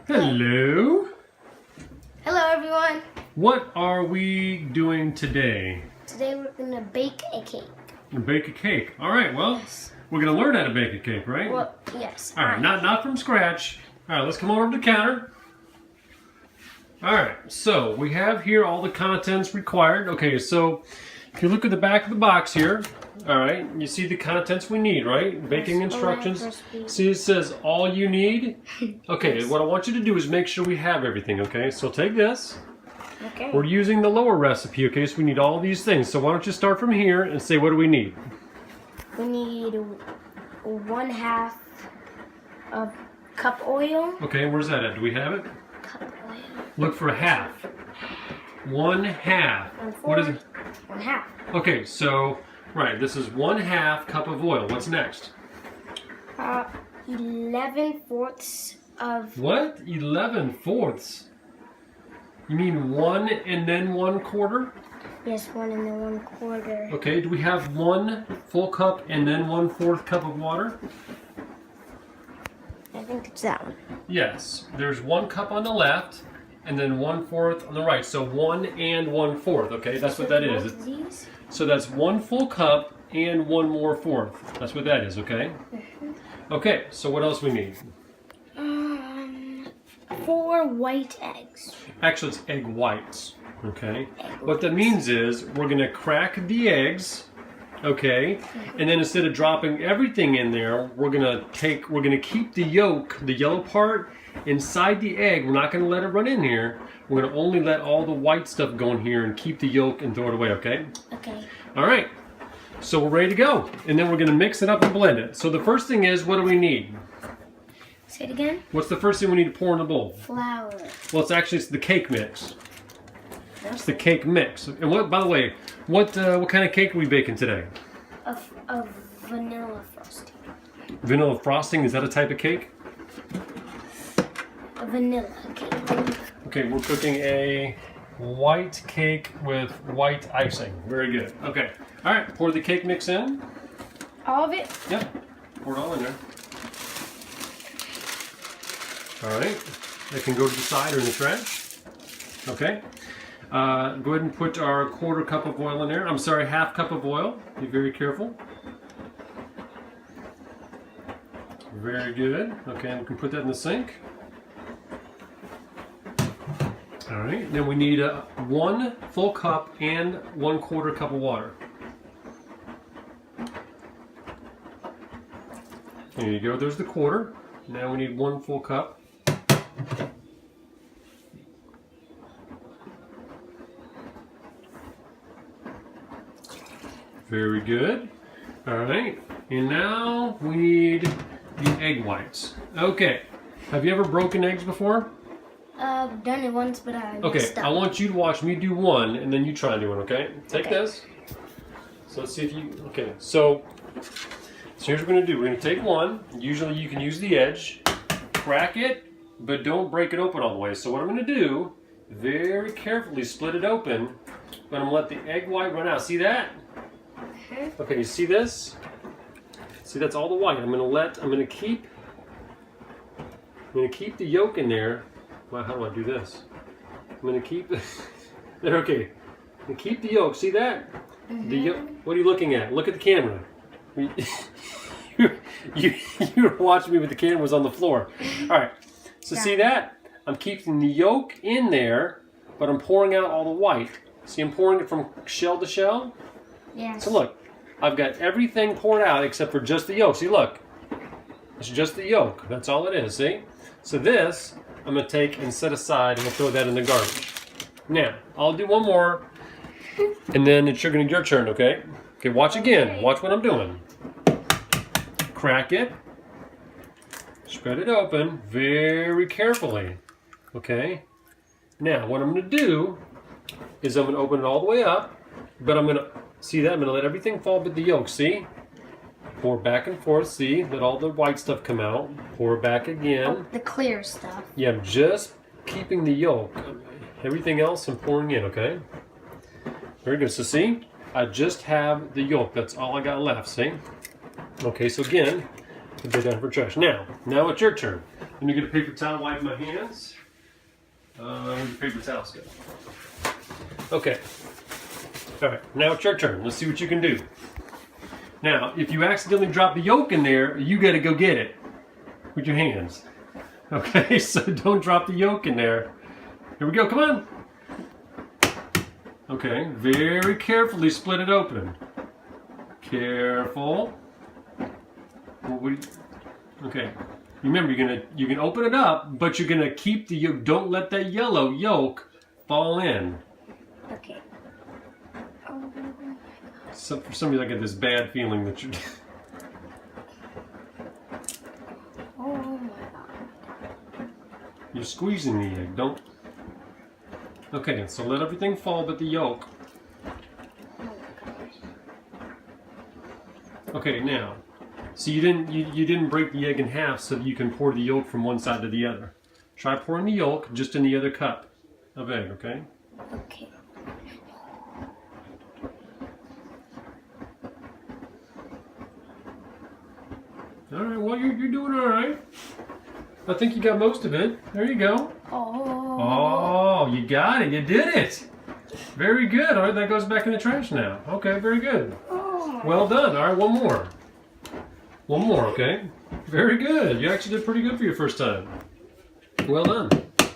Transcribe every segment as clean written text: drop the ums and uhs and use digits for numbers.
Hello. Hello everyone. What are we doing today? Today we're gonna bake a cake. Bake a cake. All right. Well, Yes. we're gonna learn how to bake a cake, right? Well, yes. All right. Not from scratch. All right. Let's come over to the counter. All right. So we have here all the contents required. Okay. So if you look at the back of the box here, all right, you see the contents we need, right? Baking instructions. See, it says all you need. Okay. What I want you to do is make sure we have everything. Okay. So take this. Okay. We're using the lower recipe, okay? So we need all these things. So why don't you start from here and say, what do we need? We need 1/2 of cup oil. Okay, where's that at? Do we have it? Cup oil. Look for half. 1/2. What is it? 1/2. Okay, so, right, this is 1/2 cup of oil. What's next? 11/4 of. What? 11/4? You mean 1 and then 1/4? Yes, 1 and then 1/4. Okay, do we have 1 full cup and then 1/4 cup of water? I think it's that one. Yes, there's 1 cup on the left and then 1/4 on the right. So 1 and 1/4, okay? That's what that is. Both of these? So that's 1 full cup and 1 more fourth. That's what that is, okay? Okay, so what else we need? 4 white eggs. Actually, it's egg whites, okay? What that means is we're gonna crack the eggs, okay? And then instead of dropping everything in there, we're gonna keep the yolk, the yellow part, inside the egg. We're not gonna let it run in here. We're gonna only let all the white stuff go in here and keep the yolk and throw it away, okay? Okay. All right, so we're ready to go. And then we're gonna mix it up and blend it. So the first thing is, what do we need? Say it again. What's the first thing we need to pour in the bowl? Flour. Well, it's the cake mix. It's the cake mix. And what, by the way, what kind of cake are we baking today? Of vanilla frosting. Vanilla frosting, is that a type of cake? A vanilla cake. Okay, we're cooking a white cake with white icing. Very good. Okay. All right, pour the cake mix in. All of it? Yep. Pour it all in there. All right. That can go to the side or in the trash. Okay. Go ahead and put our 1/4 cup of oil in there. I'm sorry, 1/2 cup of oil. Be very careful. Very good. Okay, and we can put that in the sink. All right. Then we need 1 full cup and 1/4 cup of water. There you go. There's the 1/4. Now we need 1 full cup. Very good. All right. And now we need the egg whites. Okay. Have you ever broken eggs before? I've done it once, but I Okay. messed up. I want you to watch me do one, and then you try and do one. Okay. Take Okay. this. So let's see if you. Okay. So here's what we're gonna do. We're gonna take one. Usually you can use the edge, crack it, but don't break it open all the way. So what I'm gonna do, very carefully split it open, but I'm gonna let the egg white run out. See that? Okay, you see this? See, that's all the white. I'm gonna keep the yolk in there. Wow, how do I do this? I'm gonna keep there. Okay, I'm gonna keep the yolk. See that? The yolk. What are you looking at? Look at the camera. You're watching me with the cameras on the floor. All right. So see that? I'm keeping the yolk in there, but I'm pouring out all the white. See, I'm pouring it from shell to shell. Yes. So look, I've got everything poured out except for just the yolk. See, look. It's just the yolk. That's all it is, see? So this, I'm going to take and set aside, and we'll throw that in the garbage. Now, I'll do one more, and then it's your turn, okay? Okay, watch again. Watch what I'm doing. Crack it. Spread it open very carefully, okay? Now, what I'm going to do is I'm going to open it all the way up, but I'm going to, see that? I'm going to let everything fall but the yolk, see? Pour back and forth, see? Let all the white stuff come out. Pour back again. The clear stuff. Yeah, I'm just keeping the yolk. Everything else I'm pouring in, okay? Very good. So see? I just have the yolk. That's all I got left, see? Okay, so again, put that down for trash. Now it's your turn. Let me get a paper towel, wipe my hands. Where's the paper towels go? Okay. All right, now it's your turn. Let's see what you can do. Now, if you accidentally drop the yolk in there, you got to go get it with your hands. Okay, so don't drop the yolk in there. Here we go, come on. Okay, very carefully split it open. Careful. Okay, remember you can open it up, but you're gonna keep the yolk. Don't let that yellow yolk fall in. Okay. Oh my God. So for some reason I get this bad feeling that you're. Oh my God. You're squeezing the egg. Don't. Okay, so let everything fall but the yolk. Oh my gosh. Okay, now, so you didn't break the egg in half so that you can pour the yolk from one side to the other. Try pouring the yolk just in the other cup of egg, okay? Okay. All right, well you're doing all right. I think you got most of it. There you go. Oh, you got it. You did it. Very good. All right, that goes back in the trash now. Okay, very good. Oh. Well done. All right, one more. One more, okay? Very good. You actually did pretty good for your first time. Well done. All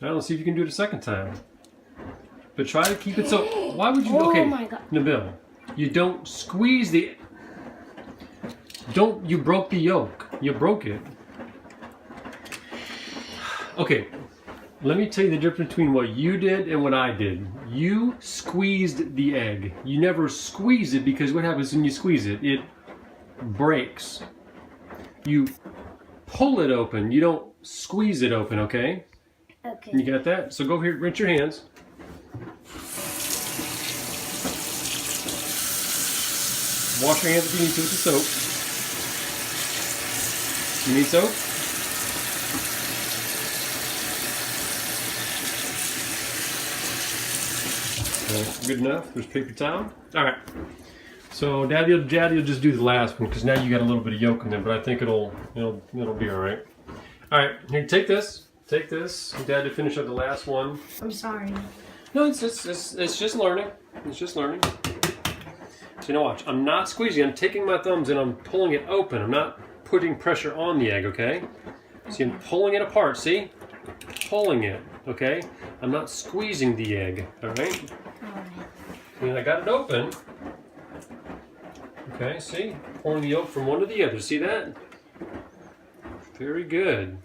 right, let's see if you can do it a second time. But try to keep it so... Why would you... Okay, Oh my God. Nabil, you don't squeeze the... You broke the yolk. You broke it. Okay, let me tell you the difference between what you did and what I did. You squeezed the egg. You never squeeze it because what happens when you squeeze it? It breaks. You pull it open. You don't squeeze it open, okay? Okay. You got that? So go here, rinse your hands. Wash your hands if you need to with the soap. You need soap? Okay, good enough. There's paper towel. All right. So Daddy will just do the last one because now you got a little bit of yolk in there, but I think it'll be all right. All right, here, take this. Take this. Dad to finish up the last one. I'm sorry. No, it's just learning. It's just learning. So you know, watch. I'm not squeezing. I'm taking my thumbs and I'm pulling it open. I'm not putting pressure on the egg, okay? See, I'm pulling it apart, see? Pulling it, okay? I'm not squeezing the egg, all right? And I got it open. Okay, see? Pouring the yolk from one to the other, see that? Very good.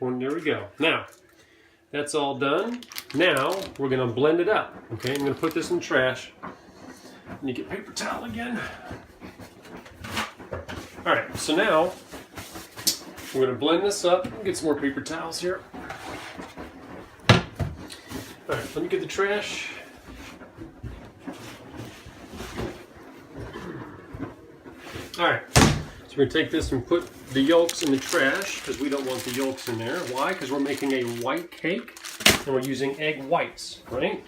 There we go. Now, that's all done. Now, we're gonna blend it up, okay? I'm gonna put this in the trash. And you get paper towel again. All right, so now we're going to blend this up. Get some more paper towels here. All right, let me get the trash. All right, so we're going to take this and put the yolks in the trash because we don't want the yolks in there. Why? Because we're making a white cake and we're using egg whites, right?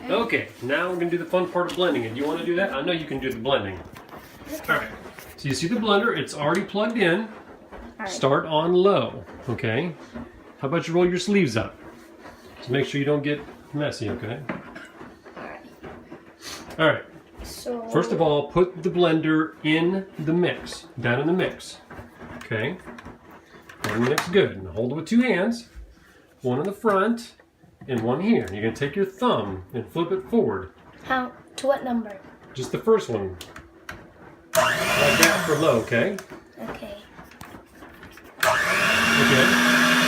Okay, now we're going to do the fun part of blending it. Do you want to do that? I know you can do the blending. All right. So you see the blender, it's already plugged in. Right. Start on low, okay? How about you roll your sleeves up? So make sure you don't get messy, okay? Alright. All right. So First of all, put the blender in the mix, down in the mix, okay? One mix good. And hold it with two hands, one in the front and one here. You're gonna take your thumb and flip it forward. how to what number? Just the first one. Like that for low, okay? Okay. Okay.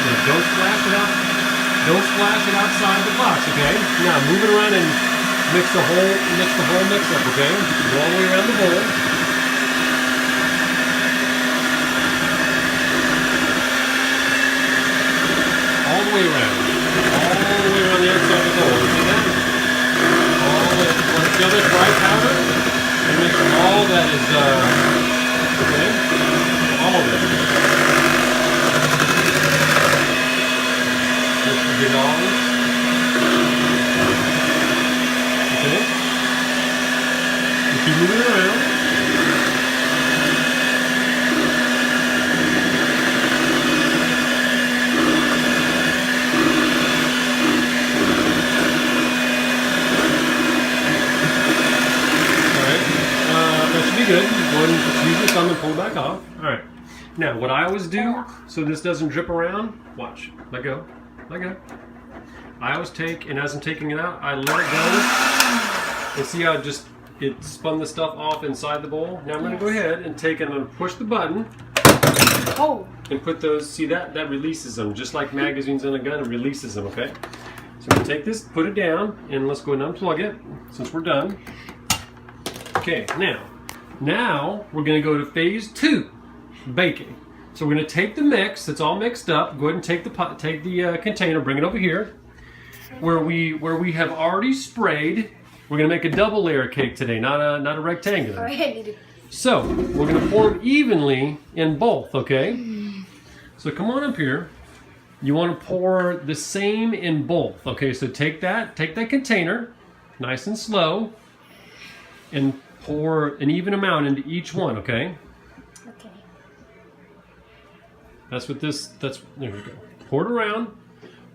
Now don't splash it out. Don't splash it outside the box, okay? Now move it around and mix the whole mix up, okay? Go all the way around the bowl. All the way around. All the way around the outside of the bowl. See that? All the way. Want to feel this dry powder? And make sure all that is okay? All of it. Get all this. Okay. You keep moving it around. Now, what I always do, so this doesn't drip around, watch, let go, let go. I always take, and as I'm taking it out, I let it go. And see how it spun the stuff off inside the bowl? Now I'm going to go ahead and take it, I'm going to push the button. Oh. And put those, see that releases them, just like magazines in a gun, it releases them, okay? So I'm going to take this, put it down, and let's go and unplug it, since we're done. Okay, now we're going to go to phase 2, baking. So we're going to take the mix that's all mixed up. Go ahead and take the container, bring it over here, where we have already sprayed. We're going to make a double layer cake today, not a rectangular. All right. So we're going to pour them evenly in both, okay? So come on up here. You want to pour the same in both, okay? So take that container, nice and slow, and pour an even amount into each one, okay? Okay. There we go. Pour it around.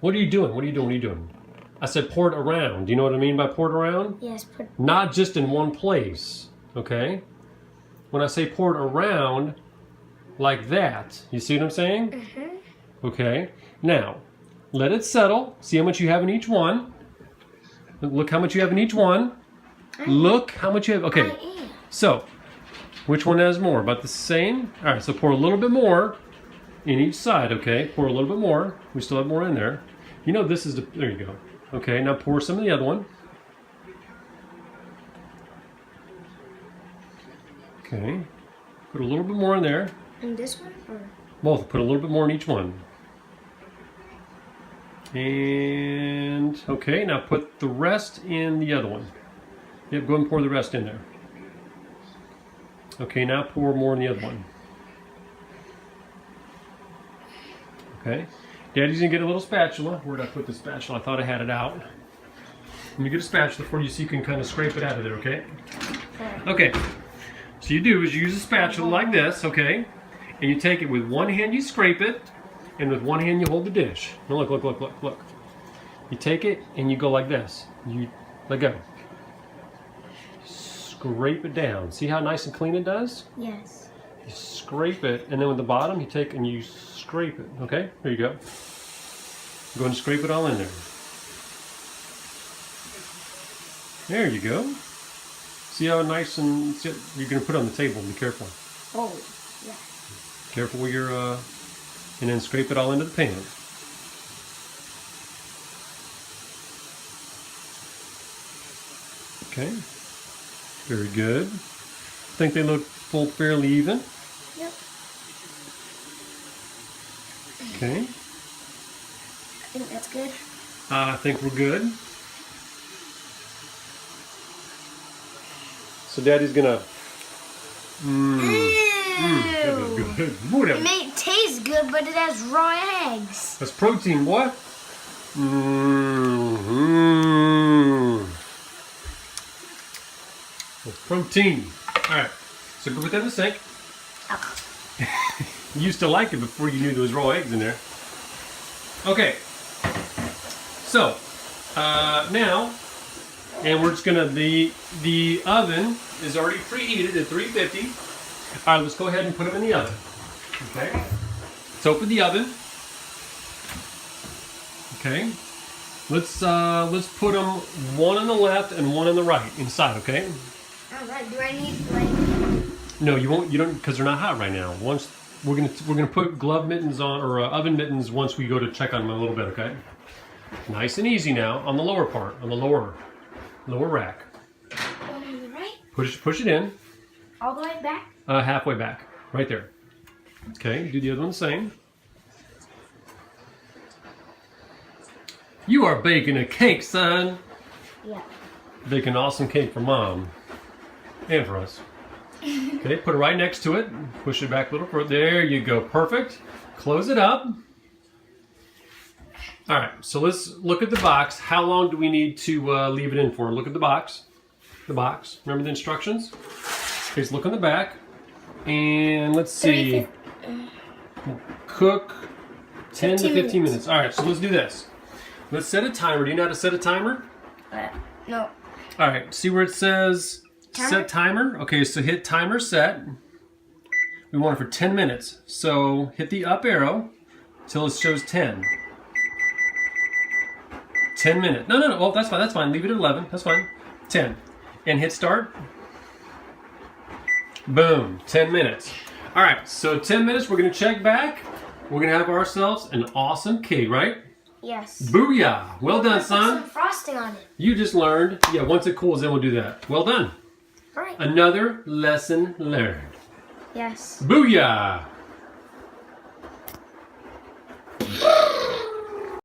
What are you doing? I said pour it around. Do you know what I mean by pour it around? Yes. Not just in one place, okay? When I say pour it around, like that, you see what I'm saying? Mm-hmm. Okay. Now, let it settle. See how much you have in each one. Look how much you have in each one. Look how much you have. Okay. So, which one has more? About the same? All right, so pour a little bit more in each side, okay? Pour a little bit more. We still have more in there. You know this is the, there you go. Okay, now pour some of the other one. Okay. Put a little bit more in there. In this one? Or? Both. Put a little bit more in each one. And, okay, now put the rest in the other one. Yep, go ahead and pour the rest in there. Okay, now pour more in the other one. Okay. Daddy's gonna get a little spatula. Where did I put the spatula? I thought I had it out. Let me get a spatula for you so you can kind of scrape it out of there, okay? Okay. So you do is you use a spatula like this, okay? And you take it with one hand, you scrape it, and with one hand you hold the dish. Now look. You take it and you go like this. You let go. Scrape it down. See how nice and clean it does? Yes. You scrape it, and then with the bottom you take and you scrape it. Okay? There you go. Go and scrape it all in there. There you go. See how nice and you're gonna put it on the table. Be careful. Oh, yeah. Careful with your and then scrape it all into the pan. Okay. Very good. Think they look both fairly even. Yep. Okay. I think that's good. I think we're good. So Daddy's gonna. Good. It may taste good, but it has raw eggs. That's protein, boy. That's protein. All right. So go put that in the sink. Oh. You used to like it before you knew there was raw eggs in there. Okay. So now, and we're just gonna the oven is already preheated at 350. All right, let's go ahead and put them in the oven. Okay. Let's open the oven. Okay. Let's put them one on the left and one on the right inside. Okay. All right. Do I need like? No, you won't. You don't, because they're not hot right now. Once we're gonna put glove mittens on or oven mittens once we go to check on them a little bit. Okay. Nice and easy now on the lower part, on the lower rack. On the right? Push it in. All the way back? Halfway back, right there. Okay, do the other one the same. You are baking a cake, son. Yeah. Baking an awesome cake for Mom and for us. Okay, put it right next to it. Push it back a little further. There you go. Perfect. Close it up. All right, so let's look at the box. How long do we need to leave it in for? Look at the box. The box. Remember the instructions? Okay, so look on the back. And let's see. Cook 10 to 15 minutes. All right, so let's do this. Let's set a timer. Do you know how to set a timer? No. All right, see where it says Timer? set timer? Okay, so hit timer set. We want it for 10 minutes. So hit the up arrow till it shows 10. 10 minutes. No. Oh, that's fine. That's fine. Leave it at 11. That's fine. 10. And hit start. Boom. 10 minutes. All right. So 10 minutes. We're going to check back. We're going to have ourselves an awesome cake, right? Yes. Booyah. Well done, Put son. some frosting on it. You just learned. Yeah, once it cools, then we'll do that. Well done. All right. Another lesson learned. Yes. Booyah.